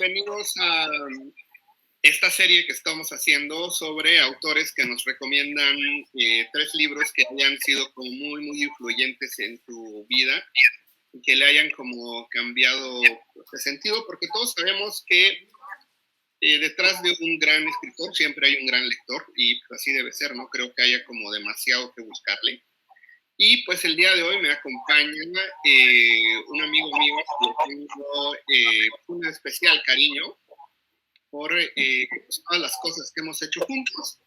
bienvenidos a esta serie que estamos haciendo sobre autores que nos recomiendan 3 libros que hayan sido como muy, muy influyentes en tu vida y que le hayan como cambiado de sentido, porque todos sabemos que detrás de un gran escritor siempre hay un gran lector y pues así debe ser, no creo que haya como demasiado que buscarle. Y pues el día de hoy me acompaña un amigo mío que tengo un especial cariño por pues, todas las cosas que hemos hecho juntos.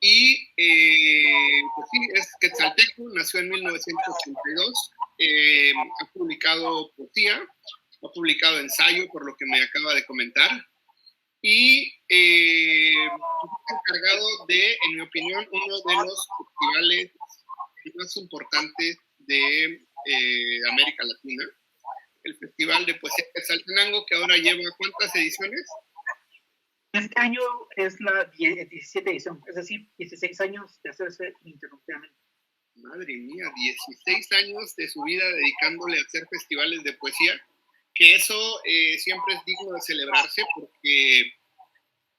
Y pues sí, es Quetzalteco, nació en 1982, ha publicado poesía, ha publicado ensayo, por lo que me acaba de comentar, y está encargado de, en mi opinión, uno de los festivales más importantes de América Latina, el Festival de Poesía Quetzaltenango, que ahora lleva ¿cuántas ediciones? Este año es la 17 edición, es decir, 16 años de hacerse ininterrumpidamente. Madre mía, 16 años de su vida dedicándole a hacer festivales de poesía, que eso siempre es digno de celebrarse porque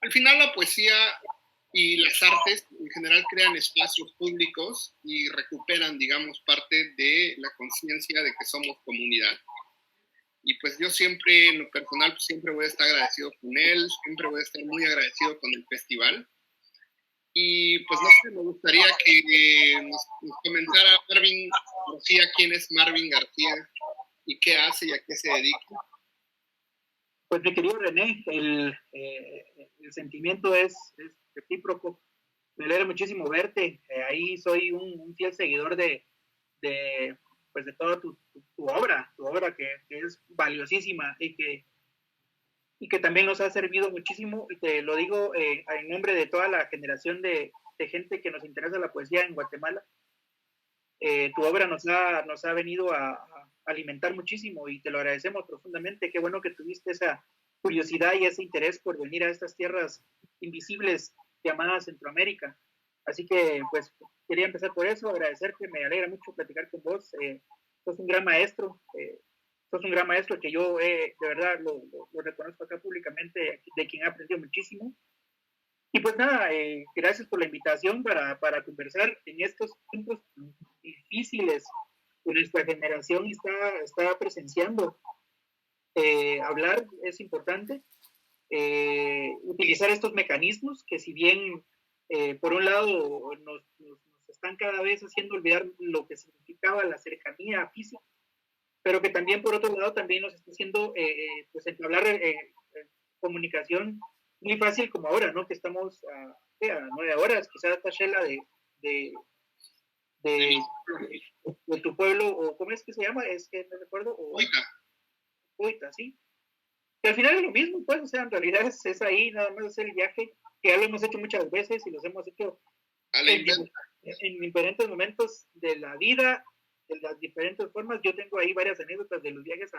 al final la poesía y las artes en general crean espacios públicos y recuperan, digamos, parte de la conciencia de que somos comunidad. Y pues yo siempre, en lo personal, pues siempre voy a estar agradecido con él, siempre voy a estar muy agradecido con el festival. Y pues no sé, me gustaría que nos comentara Marvin García, quién es Marvin García y qué hace y a qué se dedica. Pues mi querido René, el sentimiento es recíproco. Me alegra muchísimo verte. Ahí soy un fiel seguidor pues de toda tu obra que es valiosísima y que también nos ha servido muchísimo. Y te lo digo en nombre de toda la generación de gente que nos interesa la poesía en Guatemala. Tu obra nos ha venido a alimentar muchísimo y te lo agradecemos profundamente. Qué bueno que tuviste esa curiosidad y ese interés por venir a estas tierras invisibles llamadas Centroamérica. Así que, pues, quería empezar por eso, agradecerte, me alegra mucho platicar con vos. Sos un gran maestro, que yo de verdad lo reconozco acá públicamente, de quien he aprendido muchísimo. Y pues nada, gracias por la invitación para conversar en estos tiempos difíciles que nuestra generación está presenciando. Hablar es importante, utilizar estos mecanismos que si bien por un lado nos están cada vez haciendo olvidar lo que significaba la cercanía física, pero que también por otro lado también nos está haciendo pues entablar comunicación muy fácil como ahora, ¿no? Que estamos a 9 horas, quizás esta Shela de tu pueblo, o ¿cómo es que se llama? Es que no recuerdo. Oita, sí. Que al final es lo mismo, pues, o sea, en realidad es ahí nada más hacer el viaje, que ya lo hemos hecho muchas veces y los hemos hecho en diferentes momentos de la vida, de las diferentes formas. Yo tengo ahí varias anécdotas de los viajes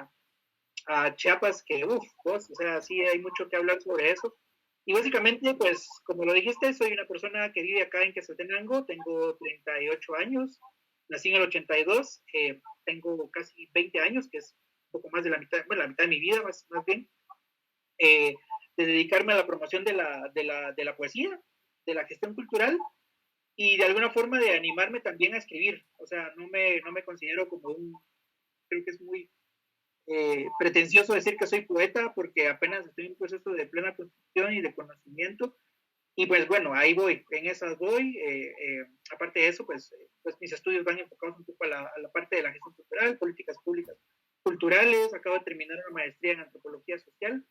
a Chiapas que, o sea, sí hay mucho que hablar sobre eso. Y básicamente, pues, como lo dijiste, soy una persona que vive acá en Quetzaltenango, tengo 38 años, nací en el 82, tengo casi 20 años, que es un poco más de la mitad, bueno, la mitad de mi vida, más bien, de dedicarme a la promoción de la poesía, de la gestión cultural, y de alguna forma de animarme también a escribir. O sea, no me considero como creo que es muy pretencioso decir que soy poeta porque apenas estoy en un proceso de plena construcción y de conocimiento. Y pues bueno, ahí voy, en esas voy. Aparte de eso, pues mis estudios van enfocados un poco a la parte de la gestión cultural, políticas públicas culturales. Acabo de terminar una maestría en antropología social.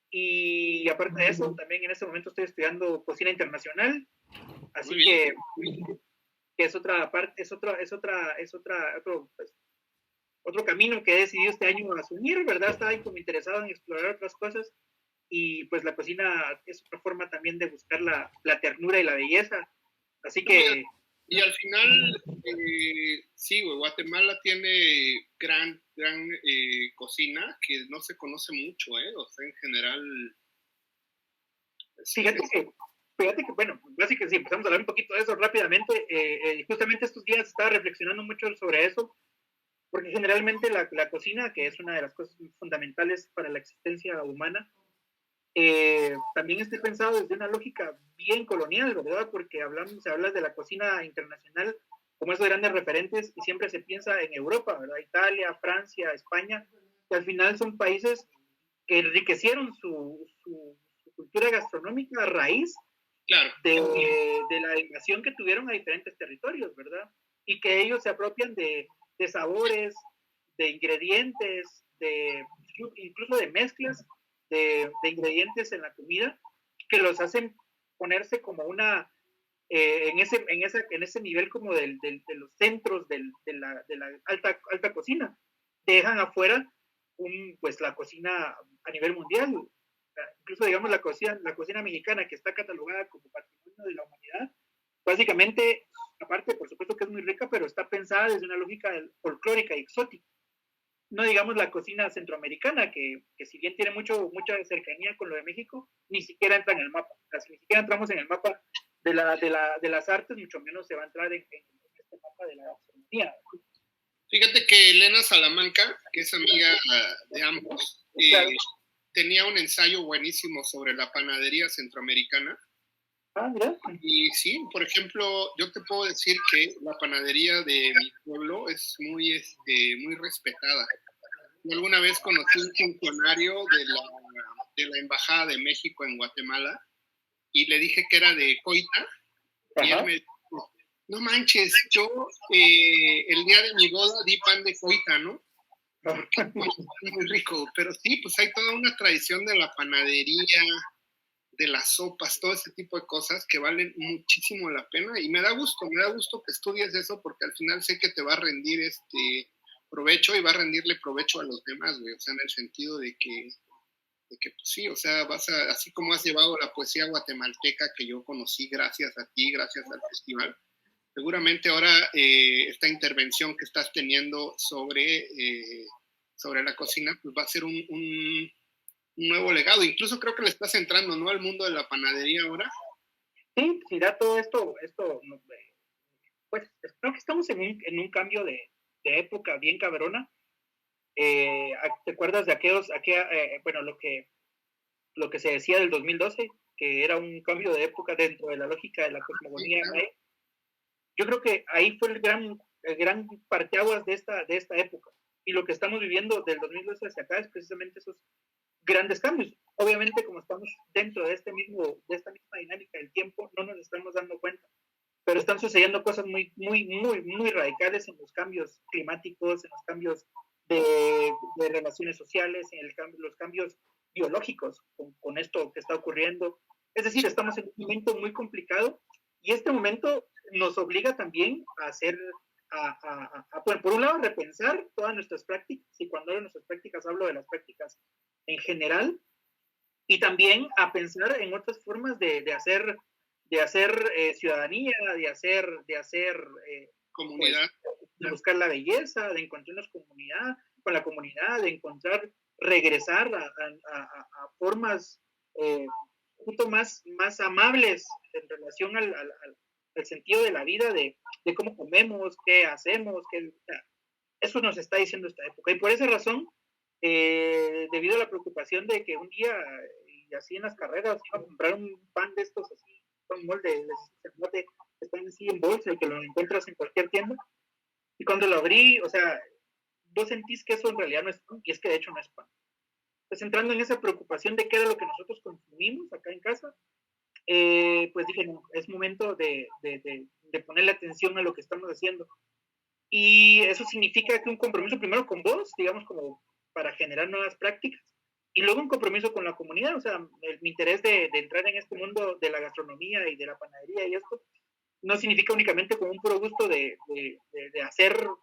Y aparte de eso, también en este momento estoy estudiando cocina internacional. Así que es otra parte, otro camino que he decidido este año asumir, ¿verdad? Estaba como interesado en explorar otras cosas y pues la cocina es otra forma también de buscar la ternura y la belleza. Así que... Y al final, sí, Guatemala tiene gran cocina que no se conoce mucho, o sea, en general... Fíjate que, bueno, básicamente sí, empezamos a hablar un poquito de eso rápidamente. Justamente estos días estaba reflexionando mucho sobre eso, porque generalmente la cocina, que es una de las cosas fundamentales para la existencia humana, también esté pensado desde una lógica bien colonial, ¿verdad? Porque se habla de la cocina internacional como esos grandes referentes y siempre se piensa en Europa, ¿verdad? Italia, Francia, España, que al final son países que enriquecieron su cultura gastronómica a raíz Claro. de la invasión que tuvieron a diferentes territorios, ¿verdad? Y que ellos se apropian de sabores, de ingredientes, incluso de mezclas de ingredientes en la comida que los hacen ponerse como en ese nivel como de los centros de la alta cocina. Dejan afuera pues la cocina a nivel mundial. Incluso, digamos, la cocina mexicana, que está catalogada como patrimonio de la humanidad, básicamente, aparte, por supuesto que es muy rica, pero está pensada desde una lógica folclórica y exótica. No digamos la cocina centroamericana, que si bien tiene mucha cercanía con lo de México, ni siquiera entra en el mapa. O sea, si ni siquiera entramos en el mapa de las artes, mucho menos se va a entrar en este mapa de la gastronomía. Fíjate que Elena Salamanca, que es amiga de ambos, claro, tenía un ensayo buenísimo sobre la panadería centroamericana. Y sí, por ejemplo, yo te puedo decir que la panadería de mi pueblo es muy respetada. Yo alguna vez conocí un funcionario de la Embajada de México en Guatemala y le dije que era de Coita. Ajá. Y él me dijo, no manches, yo el día de mi boda di pan de Coita, ¿no? Muy rico, pero sí, pues hay toda una tradición de la panadería, de las sopas, todo ese tipo de cosas que valen muchísimo la pena y me da gusto que estudies eso porque al final sé que te va a rendir provecho y va a rendirle provecho a los demás, güey, o sea, en el sentido de que pues sí, o sea, así como has llevado la poesía guatemalteca que yo conocí gracias a ti, gracias al festival, seguramente ahora esta intervención que estás teniendo sobre la cocina, pues va a ser un nuevo legado. Incluso creo que le estás entrando, ¿no?, al mundo de la panadería ahora. Sí, da todo esto pues creo que estamos en un cambio de época bien cabrona. ¿Te acuerdas de bueno, lo que se decía del 2012, que era un cambio de época dentro de la lógica de la cosmogonía? Sí, claro. Yo creo que ahí fue el gran parteaguas de esta época. Y lo que estamos viviendo del 2012 hacia acá es precisamente esos grandes cambios. Obviamente, como estamos dentro de esta misma dinámica del tiempo, no nos estamos dando cuenta. Pero están sucediendo cosas muy, muy, muy, muy radicales en los cambios climáticos, en los cambios de relaciones sociales, en los cambios biológicos con esto que está ocurriendo. Es decir, estamos en un momento muy complicado y este momento nos obliga también a hacer, bueno, por un lado, repensar todas nuestras prácticas, y cuando hablo de nuestras prácticas hablo de las prácticas en general, y también a pensar en otras formas de hacer ciudadanía, de hacer comunidad, pues, de buscar la belleza, de encontrarnos con la comunidad, de regresar a formas un poquito más amables en relación al sentido de la vida, de cómo comemos, qué hacemos, eso nos está diciendo esta época. Y por esa razón, debido a la preocupación de que un día, y así en las carreras, iba a comprar un pan de estos así, con molde de que están así en bolsa y que lo encuentras en cualquier tienda. Y cuando lo abrí, o sea, vos sentís que eso en realidad no es pan, y es que de hecho no es pan. Pues entrando en esa preocupación de qué era lo que nosotros consumimos acá en casa, pues dije, no, es momento de ponerle atención a lo que estamos haciendo. Y eso significa que un compromiso primero con vos, digamos, como para generar nuevas prácticas, y luego un compromiso con la comunidad. O sea, mi interés de entrar en este mundo de la gastronomía y de la panadería y esto, no significa únicamente como un puro gusto de hacerlo,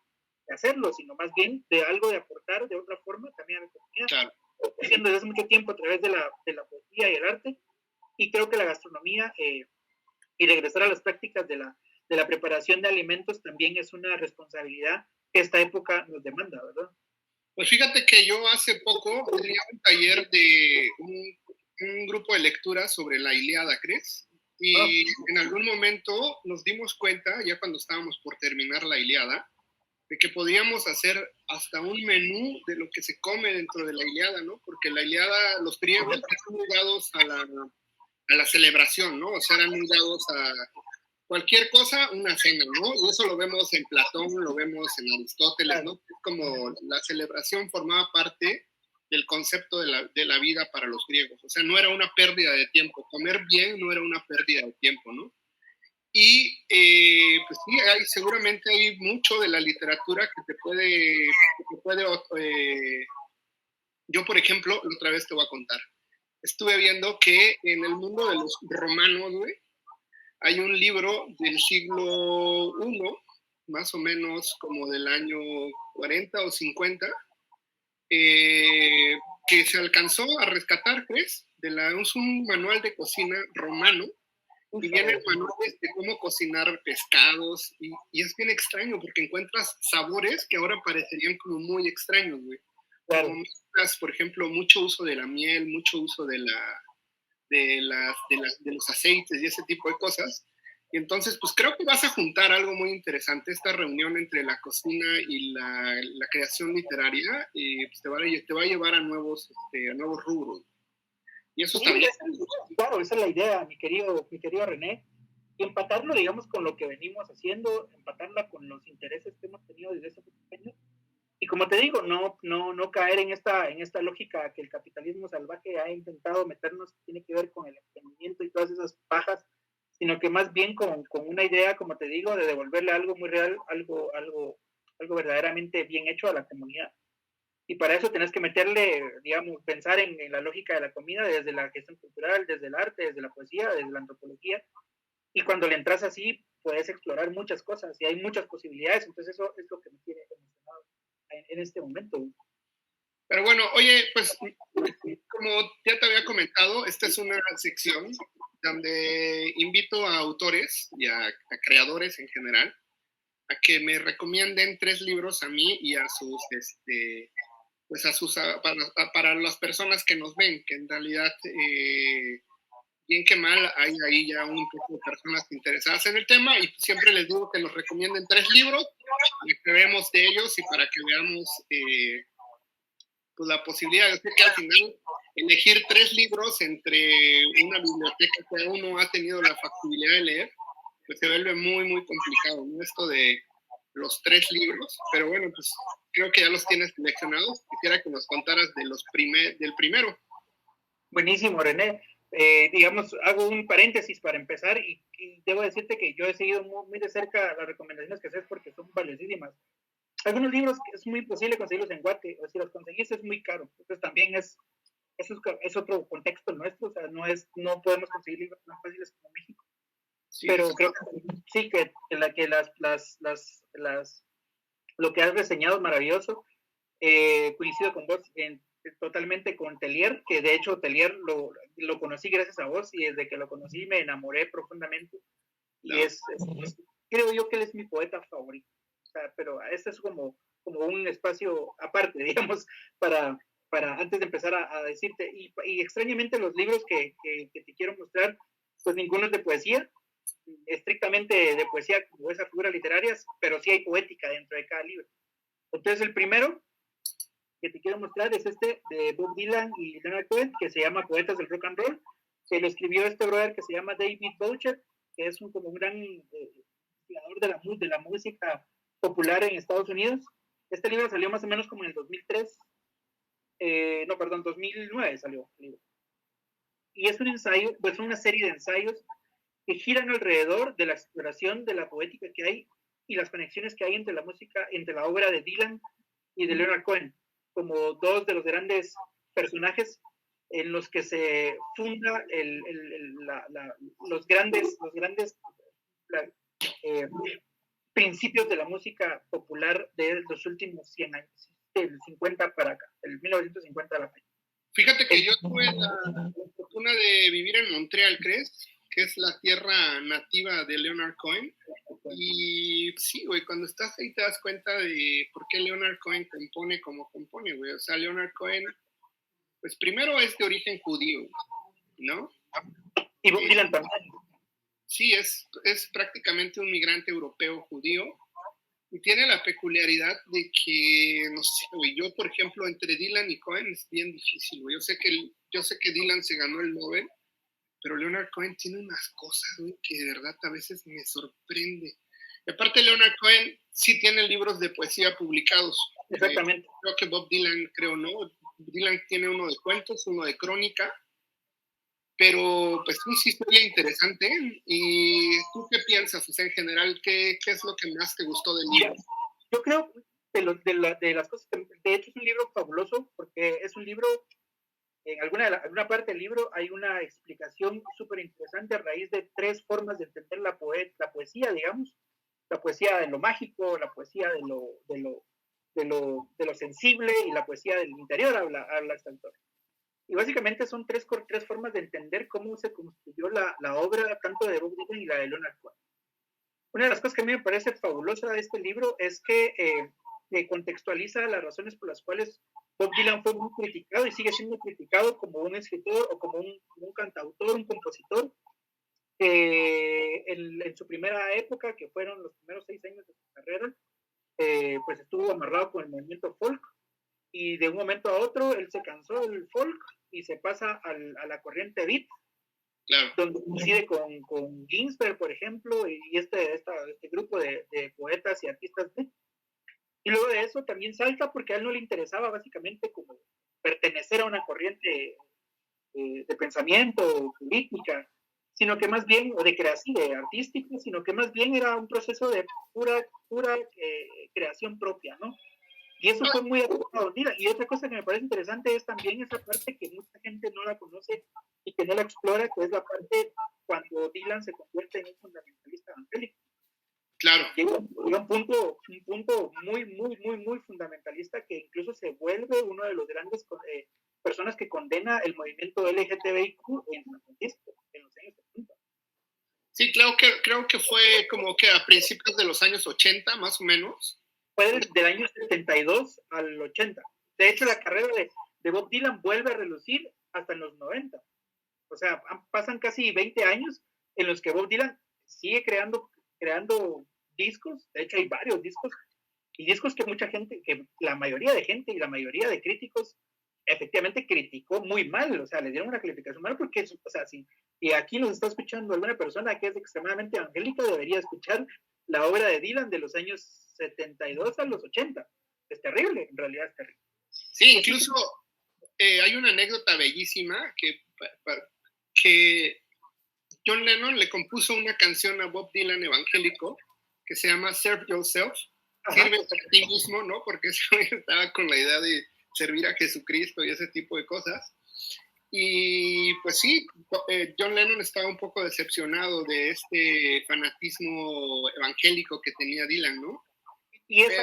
sino más bien de algo de aportar de otra forma también a la comunidad. Claro. Haciendo desde hace mucho tiempo a través de la poesía y el arte, y creo que la gastronomía y regresar a las prácticas de la preparación de alimentos también es una responsabilidad que esta época nos demanda, ¿verdad? Pues fíjate que yo hace poco tenía un taller de un grupo de lectura sobre la Ilíada, ¿crees? Y en algún momento nos dimos cuenta, ya cuando estábamos por terminar la Ilíada, de que podíamos hacer hasta un menú de lo que se come dentro de la Ilíada, ¿no? Porque la Ilíada, los griegos eran ligados a la celebración, ¿no? O sea, eran ligados a cualquier cosa, una cena, ¿no? Y eso lo vemos en Platón, lo vemos en Aristóteles, ¿no? Es como la celebración formaba parte del concepto de la vida para los griegos. O sea, no era una pérdida de tiempo. Comer bien no era una pérdida de tiempo, ¿no? Y pues sí, seguramente hay mucho de la literatura que te puede yo, por ejemplo, otra vez te voy a contar. Estuve viendo que en el mundo de los romanos, güey, hay un libro del siglo I, más o menos como del año 40 o 50, que se alcanzó a rescatar, ¿crees? Es un manual de cocina romano, y vienen manuales de cómo cocinar pescados, y es bien extraño porque encuentras sabores que ahora parecerían como muy extraños, güey. Claro. Como por ejemplo, mucho uso de la miel, mucho uso de los aceites y ese tipo de cosas. Y entonces, pues creo que vas a juntar algo muy interesante, esta reunión entre la cocina y la creación literaria, y pues te va a llevar a nuevos rubros. Y eso también. Claro, esa es la idea, mi querido René. Y empatarlo, digamos, con lo que venimos haciendo, empatarla con los intereses que hemos tenido desde hace muchos años. Y como te digo, no caer en esta lógica que el capitalismo salvaje ha intentado meternos, que tiene que ver con el emprendimiento y todas esas pajas, sino que más bien con una idea, como te digo, de devolverle algo muy real, algo verdaderamente bien hecho a la comunidad. Y para eso tenés que meterle, digamos, pensar en la lógica de la comida desde la gestión cultural, desde el arte, desde la poesía, desde la antropología. Y cuando le entras así, puedes explorar muchas cosas y hay muchas posibilidades. Entonces eso es lo que me tiene emocionado en este momento. Pero bueno, oye, pues como ya te había comentado, esta es una sección donde invito a autores y a creadores en general a que me recomienden 3 libros a mí y a sus, pues para las personas que nos ven, que en realidad, bien que mal, hay ahí ya un poco de personas interesadas en el tema, y siempre les digo que nos recomienden 3 libros, para que veamos de ellos y para que veamos pues la posibilidad. Yo sé que al final elegir 3 libros entre una biblioteca que uno ha tenido la factibilidad de leer, pues se vuelve muy, muy complicado, ¿no? Esto de los 3 libros, pero bueno, pues creo que ya los tienes seleccionados. Quisiera que nos contaras del primero. Buenísimo, René. Digamos, hago un paréntesis para empezar y debo decirte que yo he seguido muy de cerca las recomendaciones que haces porque son valiosísimas. Algunos libros es muy imposible conseguirlos en Guate, o si los conseguís es muy caro. Entonces también es otro contexto nuestro, o sea, no podemos conseguir libros tan fáciles como México. Sí, pero creo que sí, que lo que has reseñado es maravilloso. Coincido con vos totalmente con Tellier, que de hecho Tellier lo conocí gracias a vos y desde que lo conocí me enamoré profundamente. Y creo yo que él es mi poeta favorito. O sea, pero este es como un espacio aparte, digamos, para antes de empezar a decirte. Y extrañamente los libros que te quiero mostrar, pues ninguno es de poesía, estrictamente de poesía como esas figuras literarias, pero sí hay poética dentro de cada libro. Entonces el primero que te quiero mostrar es este de Bob Dylan y Leonard Cohen, que se llama Poetas del Rock and Roll, que lo escribió este brother que se llama David Boucher, que es como un gran investigador de la música popular en Estados Unidos. Este libro salió más o menos como en el 2003, 2009 salió el libro. Y es un ensayo, pues una serie de ensayos que giran alrededor de la exploración de la poética que hay y las conexiones que hay entre la música, entre la obra de Dylan y de Leonard Cohen, como dos de los grandes personajes en los que se funda los grandes principios de la música popular de los últimos 100 años, del 50 para acá, el 1950 a la fecha. Fíjate que yo tuve la fortuna de vivir en Montreal, ¿crees? Que es la tierra nativa de Leonard Cohen. Y sí, güey, cuando estás ahí te das cuenta de por qué Leonard Cohen compone como compone, güey. O sea, Leonard Cohen, pues primero es de origen judío, ¿no? Y Bob Dylan también. Sí, es prácticamente un migrante europeo judío. Y tiene la peculiaridad de que, no sé, güey, yo, por ejemplo, entre Dylan y Cohen es bien difícil, güey. Yo sé que Dylan se ganó el Nobel, pero Leonard Cohen tiene unas cosas, güey, que de verdad a veces me sorprende. Y aparte, Leonard Cohen sí tiene libros de poesía publicados. Exactamente. Creo que Bob Dylan, no. Dylan tiene uno de cuentos, uno de crónica, pero pues sí sería interesante. ¿Y tú qué piensas? O sea, en general, ¿qué es lo que más te gustó del libro? Yo creo de las cosas, de hecho es un libro fabuloso, porque es un libro, en alguna parte del libro hay una explicación súper interesante a raíz de 3 formas de entender la poesía, digamos, la poesía de lo mágico, la poesía de lo sensible y la poesía del interior, habla este autor. Y básicamente son tres formas de entender cómo se construyó la obra tanto de Bob Dylan y la de Leonard Cohen. Una de las cosas que a mí me parece fabulosa de este libro es que contextualiza las razones por las cuales Bob Dylan fue muy criticado y sigue siendo criticado como un escritor o como un cantautor, un compositor. En su primera época, que fueron los primeros 6 años de su carrera, pues estuvo amarrado con el movimiento folk, y de un momento a otro él se cansó del folk y se pasa a la corriente beat, claro, donde coincide con Ginsberg, por ejemplo, y este grupo de poetas y artistas beat. Y luego de eso también salta porque a él no le interesaba básicamente como pertenecer a una corriente de pensamiento política, sino que más bien, o de creación, de artística, sino que más bien era un proceso de pura creación propia, ¿no? Y eso fue muy adecuado. Mira, y otra cosa que me parece interesante es también esa parte que mucha gente no la conoce y que no la explora, que es la parte cuando Dylan se convierte en un fundamentalista evangélico. Claro. Llega un punto muy fundamentalista, que incluso se vuelve uno de los grandes personas que condena el movimiento LGTBIQ en San Francisco en los años 70. Sí, creo que fue como que a principios de los años 80, más o menos. Fue del año 72 al 80. De hecho, la carrera de Bob Dylan vuelve a relucir hasta en los 90. O sea, pasan casi 20 años en los que Bob Dylan sigue creando discos. De hecho, hay varios discos, y discos que mucha gente, que la mayoría de gente y la mayoría de críticos efectivamente criticó muy mal. O sea, le dieron una calificación mal porque, o sea, si y aquí nos está escuchando alguna persona que es extremadamente evangélica, debería escuchar la obra de Dylan de los años 72 a los 80. Es terrible, en realidad es terrible. Sí, incluso hay una anécdota bellísima que John Lennon le compuso una canción a Bob Dylan evangélico que se llama Serve Yourself. Sirve a ti mismo, ¿no? Porque estaba con la idea de servir a Jesucristo y ese tipo de cosas. Y pues sí, John Lennon estaba un poco decepcionado de este fanatismo evangélico que tenía Dylan, ¿no? Y es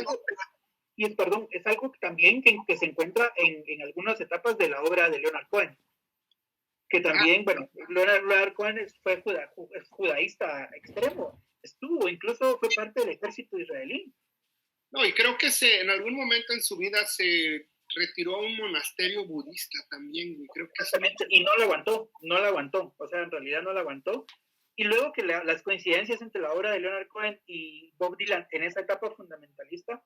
algo también que se encuentra en algunas etapas de la obra de Leonard Cohen. Que también, Leonard Cohen fue judaísta extremo. Incluso fue parte del ejército israelí. No, y creo que en algún momento en su vida se retiró a un monasterio budista también. Creo que exactamente, y no la aguantó. O sea, en realidad no la aguantó. Y luego que las coincidencias entre la obra de Leonard Cohen y Bob Dylan en esa etapa fundamentalista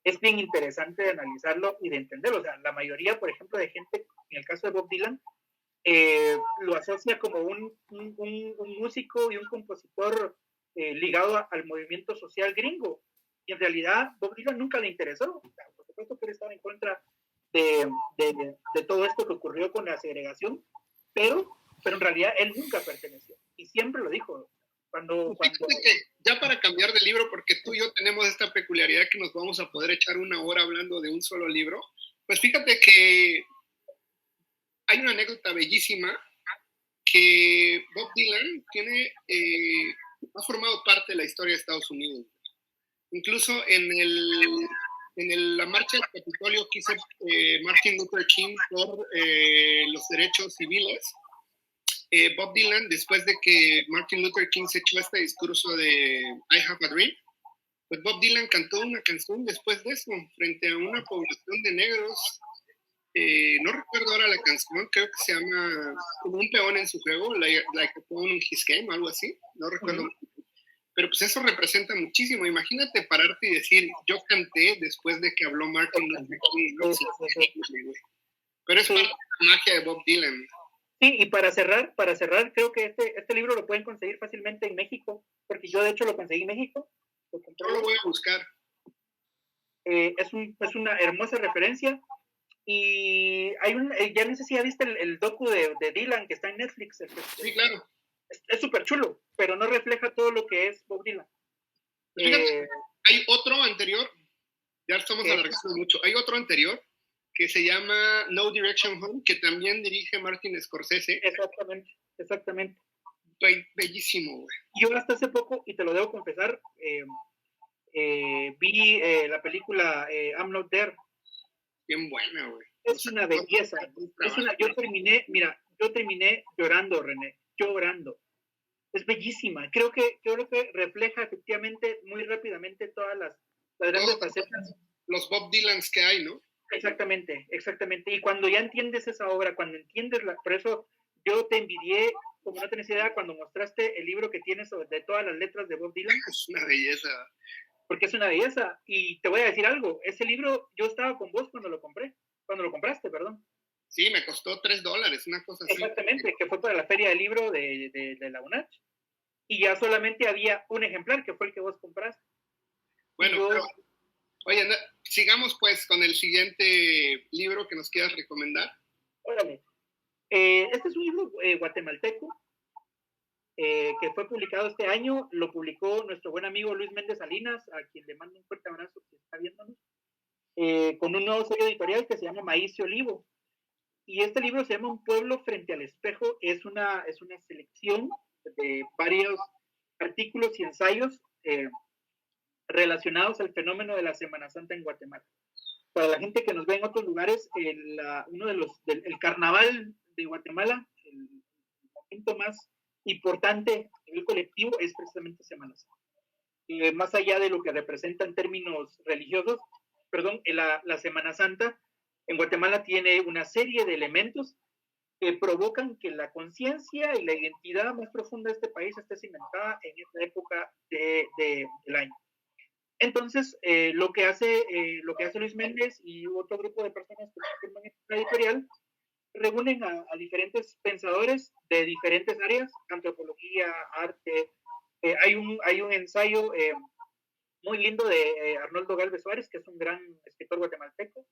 es bien interesante de analizarlo y de entenderlo. O sea, la mayoría, por ejemplo, de gente, en el caso de Bob Dylan, lo asocia como un músico y un compositor ligado al movimiento social gringo. Y en realidad Bob Dylan nunca le interesó. Por supuesto que él estaba en contra de todo esto que ocurrió con la segregación, pero en realidad él nunca perteneció. Y siempre lo dijo. Fíjate que ya para cambiar de libro, porque tú y yo tenemos esta peculiaridad que nos vamos a poder echar una hora hablando de un solo libro, pues fíjate que hay una anécdota bellísima que Bob Dylan ha formado parte de la historia de Estados Unidos. Incluso en la marcha del Capitolio que hizo Martin Luther King por los derechos civiles, Bob Dylan, después de que Martin Luther King se echó este discurso de I Have a Dream, pues Bob Dylan cantó una canción después de eso, frente a una población de negros. No recuerdo ahora la canción, creo que se ama como un peón en su juego, like a pawn in his game, algo así, no recuerdo. pero pues eso representa muchísimo. Imagínate pararte y decir, yo canté después de que habló Martin Luther King, ¿no? Sí, pero es parte de la magia de Bob Dylan. Sí, y para cerrar, creo que este libro lo pueden conseguir fácilmente en México, porque yo de hecho lo conseguí en México. Yo lo voy a buscar. Es una hermosa referencia. Y hay ya no sé si ya viste el docu de Dylan que está en Netflix. Sí, claro. Es súper chulo, pero no refleja todo lo que es Bob Dylan. Fíjate, hay otro anterior, ya estamos alargando mucho, hay otro anterior que se llama No Direction Home, que también dirige Martin Scorsese. Exactamente. Bellísimo, güey. Yo hasta hace poco, y te lo debo confesar, vi la película I'm Not There. Bien buena, güey. Es una belleza. Yo terminé llorando, René, llorando. Es bellísima. Creo que refleja efectivamente muy rápidamente todas las grandes facetas. Los Bob Dylans que hay, ¿no? Exactamente. Y cuando ya entiendes esa obra, por eso yo te envidié, como no tenés idea, cuando mostraste el libro que tienes de todas las letras de Bob Dylan. Es una belleza. Porque es una belleza. Y te voy a decir algo, ese libro, yo estaba con vos cuando lo compraste, perdón. Sí, me costó $3, una cosa así. Exactamente, que fue para la feria del libro de la UNACH. Y ya solamente había un ejemplar, que fue el que vos compraste. Bueno, pero, oye, sigamos pues con el siguiente libro que nos quieras recomendar. Órale. Este es un libro guatemalteco que fue publicado este año. Lo publicó nuestro buen amigo Luis Méndez Salinas, a quien le mando un fuerte abrazo que está viéndonos, con un nuevo sello editorial que se llama Maíz y Olivo. Y este libro se llama Un pueblo frente al espejo. Es una selección de varios artículos y ensayos relacionados al fenómeno de la Semana Santa en Guatemala. Para la gente que nos ve en otros lugares, el carnaval de Guatemala, el momento más importante a nivel colectivo es precisamente Semana Santa. Más allá de lo que representa en términos religiosos, la Semana Santa en Guatemala tiene una serie de elementos que provocan que la conciencia y la identidad más profunda de este país esté cimentada en esta época del año. Entonces, lo que hace Luis Méndez y otro grupo de personas que forman esta editorial reúnen a diferentes pensadores de diferentes áreas, antropología, arte. Hay un ensayo muy lindo de Arnoldo Galvez Suárez, que es un gran escritor guatemalteco,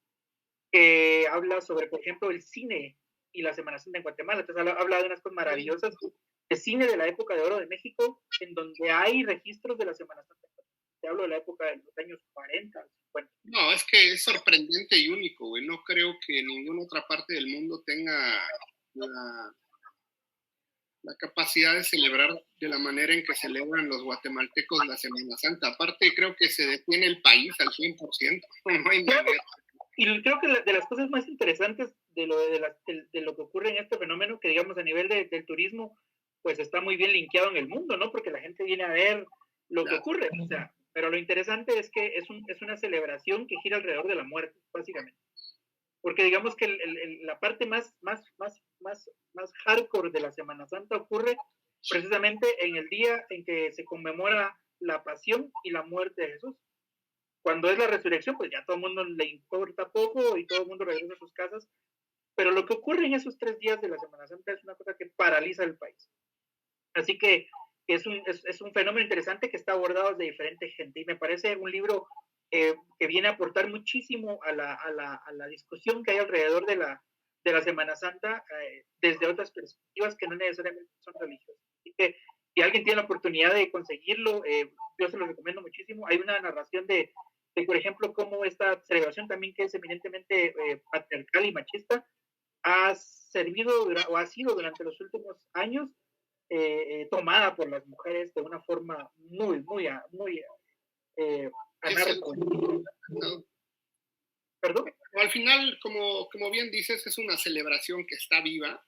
que habla sobre, por ejemplo, el cine y la Semana Santa en Guatemala. Entonces habla de unas cosas maravillosas de cine de la época de oro de México, en donde hay registros de la Semana Santa. Te hablo de la época de los años 40, 50. No, es que es sorprendente y único, güey. No creo que ninguna otra parte del mundo tenga la capacidad de celebrar de la manera en que celebran los guatemaltecos la Semana Santa. Aparte, creo que se detiene el país al 100%. No hay manera. Y creo que de las cosas más interesantes de lo que ocurre en este fenómeno, que digamos a nivel del turismo, pues está muy bien linkeado en el mundo, ¿no? Porque la gente viene a ver lo que ocurre. O sea, pero lo interesante es que es una celebración que gira alrededor de la muerte, básicamente. Porque digamos que la parte más hardcore de la Semana Santa ocurre precisamente en el día en que se conmemora la pasión y la muerte de Jesús. Cuando es la resurrección, pues ya todo el mundo le importa poco y todo el mundo regresa a sus casas. Pero lo que ocurre en esos 3 días de la Semana Santa es una cosa que paraliza el país. Así que es un fenómeno interesante que está abordado de diferente gente. Y me parece un libro que viene a aportar muchísimo a la discusión que hay alrededor de la Semana Santa desde otras perspectivas que no necesariamente son religiosas. Así que si alguien tiene la oportunidad de conseguirlo, yo se lo recomiendo muchísimo. Hay una narración de por ejemplo, cómo esta celebración también, que es eminentemente patriarcal y machista, ha servido o ha sido durante los últimos años tomada por las mujeres de una forma muy ¿no? ¿Perdón? Al final, como bien dices, es una celebración que está viva,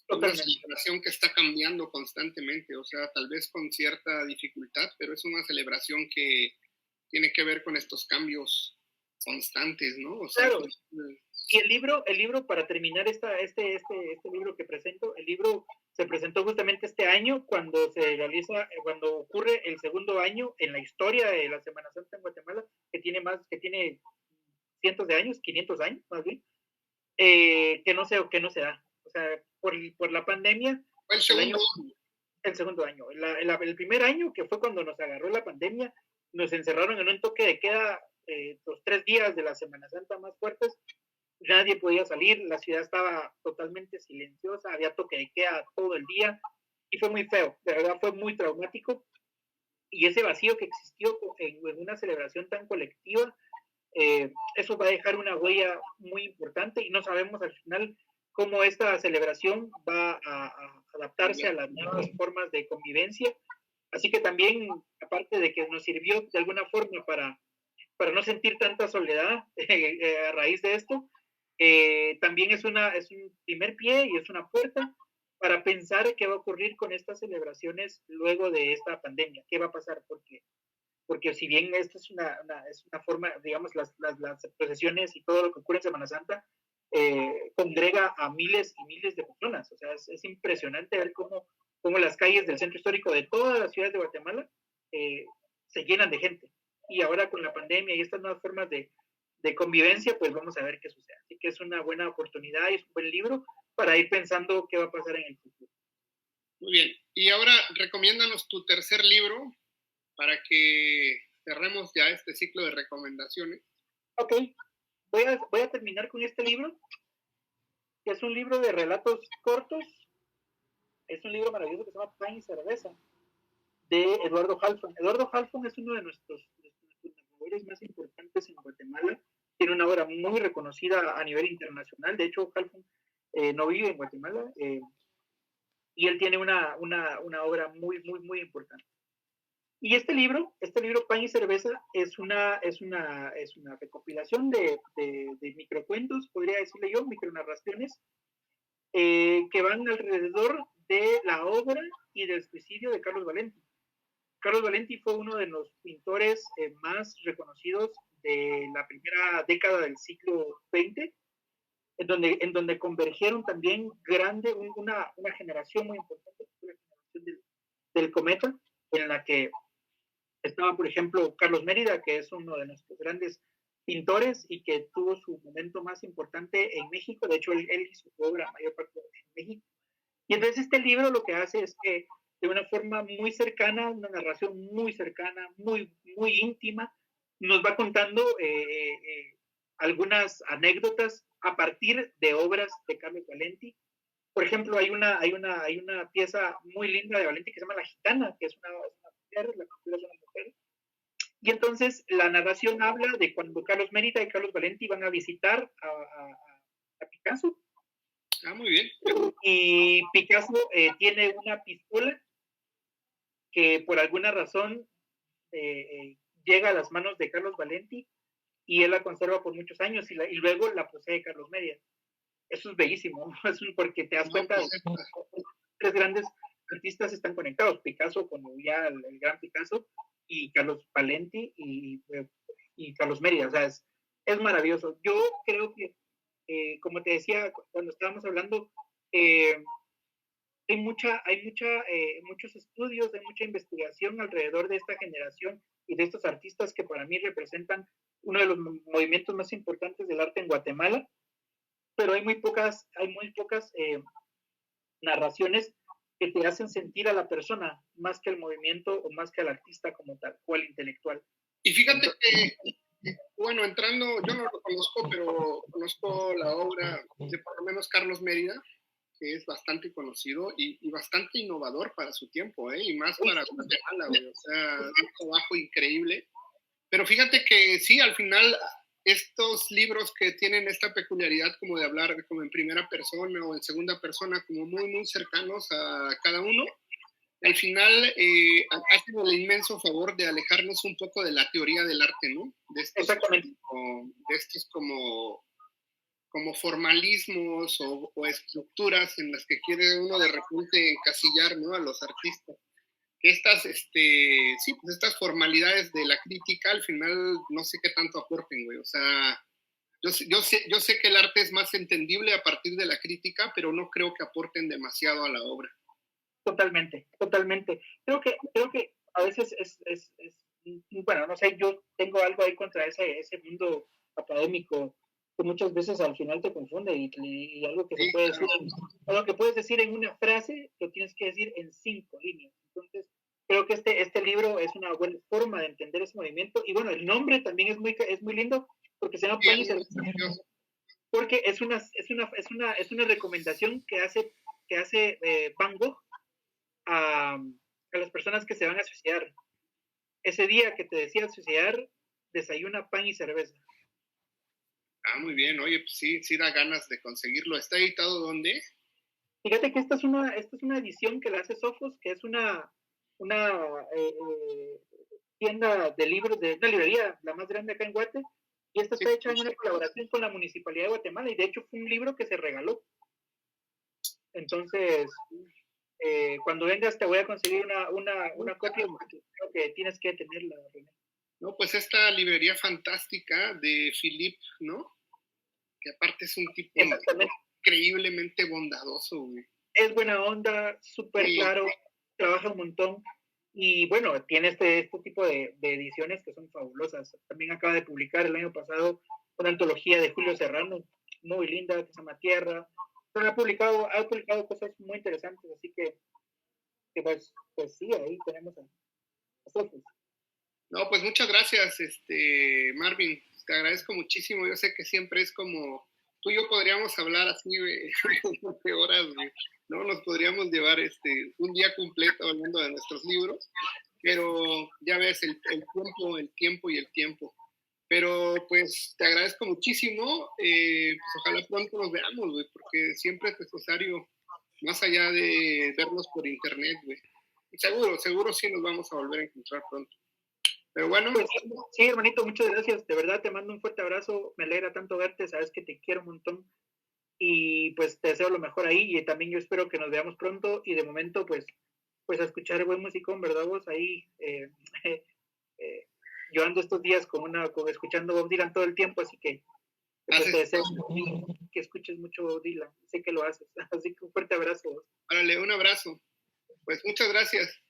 una celebración que está cambiando constantemente, o sea, tal vez con cierta dificultad, pero es una celebración que tiene que ver con estos cambios constantes, ¿no? O sea, claro. Y el libro, para terminar este libro que presento, el libro se presentó justamente este año cuando se realiza, cuando ocurre el segundo año en la historia de la Semana Santa en Guatemala, que tiene cientos de años, 500 años más bien, que no se da. O sea, por la pandemia, Fue el segundo. el segundo año. El primer año, que fue cuando nos agarró la pandemia, nos encerraron en un toque de queda los 3 días de la Semana Santa más fuertes. Nadie podía salir, la ciudad estaba totalmente silenciosa, había toque de queda todo el día y fue muy feo, de verdad fue muy traumático. Y ese vacío que existió en una celebración tan colectiva, eso va a dejar una huella muy importante y no sabemos al final cómo esta celebración va a adaptarse a las nuevas formas de convivencia. Así que también, aparte de que nos sirvió de alguna forma para no sentir tanta soledad a raíz de esto, también es un primer pie y es una puerta para pensar qué va a ocurrir con estas celebraciones luego de esta pandemia, qué va a pasar, porque si bien esta es una forma, digamos, las procesiones y todo lo que ocurre en Semana Santa, congrega a miles y miles de personas. O sea, es impresionante ver cómo las calles del centro histórico de todas las ciudades de Guatemala eh, se llenan de gente. Y ahora con la pandemia y estas nuevas formas de convivencia, pues vamos a ver qué sucede. Así que es una buena oportunidad y es un buen libro para ir pensando qué va a pasar en el futuro. Muy bien. Y ahora recomiéndanos tu tercer libro para que cerremos ya este ciclo de recomendaciones. Ok, voy a terminar con este libro, que es un libro de relatos cortos. Es un libro maravilloso que se llama Pan y Cerveza, de Eduardo Halfon. Eduardo Halfon es uno de nuestros narradores más importantes en Guatemala. Tiene una obra muy reconocida a nivel internacional. De hecho, Halfon no vive en Guatemala y él tiene una obra muy, muy, muy importante. Y este libro, Pan y Cerveza, es una recopilación de microcuentos, podría decirle yo, micronarraciones, que van alrededor de la obra y del suicidio de Carlos Valenti. Carlos Valenti fue uno de los pintores más reconocidos de la primera década del siglo XX, en donde convergieron también una generación muy importante, la generación del cometa, en la que estaba, por ejemplo, Carlos Mérida, que es uno de nuestros grandes pintores y que tuvo su momento más importante en México. De hecho, él hizo su obra mayor parte en México. Y entonces este libro lo que hace es que de una forma muy cercana, una narración muy cercana, muy, muy íntima, nos va contando algunas anécdotas a partir de obras de Carlos Valenti. Por ejemplo, hay una pieza muy linda de Valenti que se llama La Gitana, que es una mujer, la pintura es una mujer. Y entonces la narración habla de cuando Carlos Mérida y Carlos Valenti van a visitar a Picasso. Ah, muy bien. Y Picasso tiene una pistola que por alguna razón llega a las manos de Carlos Valenti y él la conserva por muchos años y luego la posee Carlos Mérida. Eso es bellísimo, porque te das cuenta de que tres grandes artistas están conectados, Picasso como ya el gran Picasso y Carlos Valenti y Carlos Mérida. O sea, es maravilloso. Yo creo que, como te decía cuando estábamos hablando, hay muchos estudios, hay mucha investigación alrededor de esta generación y de estos artistas que para mí representan uno de los movimientos más importantes del arte en Guatemala, pero hay muy pocas narraciones que te hacen sentir a la persona más que al movimiento o más que al artista como tal, o al intelectual. Y fíjate que, bueno, entrando, yo no lo conozco, pero conozco la obra de por lo menos Carlos Mérida, que es bastante conocido y bastante innovador para su tiempo, y más para Guatemala, güey. O sea, un trabajo increíble. Pero fíjate que sí, al final, estos libros que tienen esta peculiaridad como de hablar como en primera persona o en segunda persona, como muy, muy cercanos a cada uno, al final hacen el inmenso favor de alejarnos un poco de la teoría del arte, ¿no? Exactamente. De estos como formalismos o estructuras en las que quiere uno de repente encasillar, ¿no?, a los artistas. Estas, estas formalidades de la crítica al final no sé qué tanto aporten, güey. O sea, yo sé que el arte es más entendible a partir de la crítica, pero no creo que aporten demasiado a la obra. Totalmente, totalmente. Creo que a veces bueno, no sé, yo tengo algo ahí contra ese mundo académico que muchas veces al final te confunde y algo que se Sí, puede claro. decir, algo que puedes decir en una frase, lo tienes que decir en 5 líneas. Entonces, creo que este libro es una buena forma de entender ese movimiento. Y bueno, el nombre también es muy lindo porque se llama Sí, Pan y es muy Cerveza, precioso. porque es una recomendación que hace Van Gogh a las personas que se van a suicidar. Ese día que te decía suicidar, desayuna pan y cerveza. Ah, muy bien. Oye, pues sí, sí da ganas de conseguirlo. ¿Está editado dónde? Fíjate que esta es una edición que la hace Sofos, que es una tienda de libros, de una librería, la más grande acá en Guate, y esta Sí, está hecha en una colaboración con la Municipalidad de Guatemala, y de hecho fue un libro que se regaló. Entonces, cuando vengas te voy a conseguir una copia, porque creo que tienes que tenerla, René. no, pues esta librería fantástica de Philip, ¿no? Que aparte es un tipo Exactamente. increíblemente bondadoso, güey. Es buena onda, súper Sí, claro, trabaja un montón. Y bueno, tiene este tipo de ediciones que son fabulosas. También acaba de publicar el año pasado una antología de Julio Serrano, muy linda, que se llama Tierra. Pero ha publicado cosas muy interesantes, así que pues sí, ahí tenemos a Sofos. no, pues muchas gracias, Marvin. Te agradezco muchísimo. Yo sé que siempre es como tú y yo podríamos hablar así, güey, de horas, güey. No nos podríamos llevar un día completo hablando de nuestros libros, pero ya ves el tiempo y el tiempo. Pero pues te agradezco muchísimo. Pues ojalá pronto nos veamos, güey, porque siempre es necesario, más allá de vernos por internet, güey. Y seguro, seguro sí nos vamos a volver a encontrar pronto. Pero bueno, Pues sí, hermanito, muchas gracias. De verdad te mando un fuerte abrazo. Me alegra tanto verte. Sabes que te quiero un montón. Y pues te deseo lo mejor ahí. Y también yo espero que nos veamos pronto. Y de momento, pues a escuchar buen musicón, ¿verdad vos? Ahí eh, yo ando estos días escuchando Bob Dylan todo el tiempo, así que pues te haces, deseo que escuches mucho Bob Dylan. Sé que lo haces. Así que un fuerte abrazo. órale, un abrazo. Pues muchas gracias.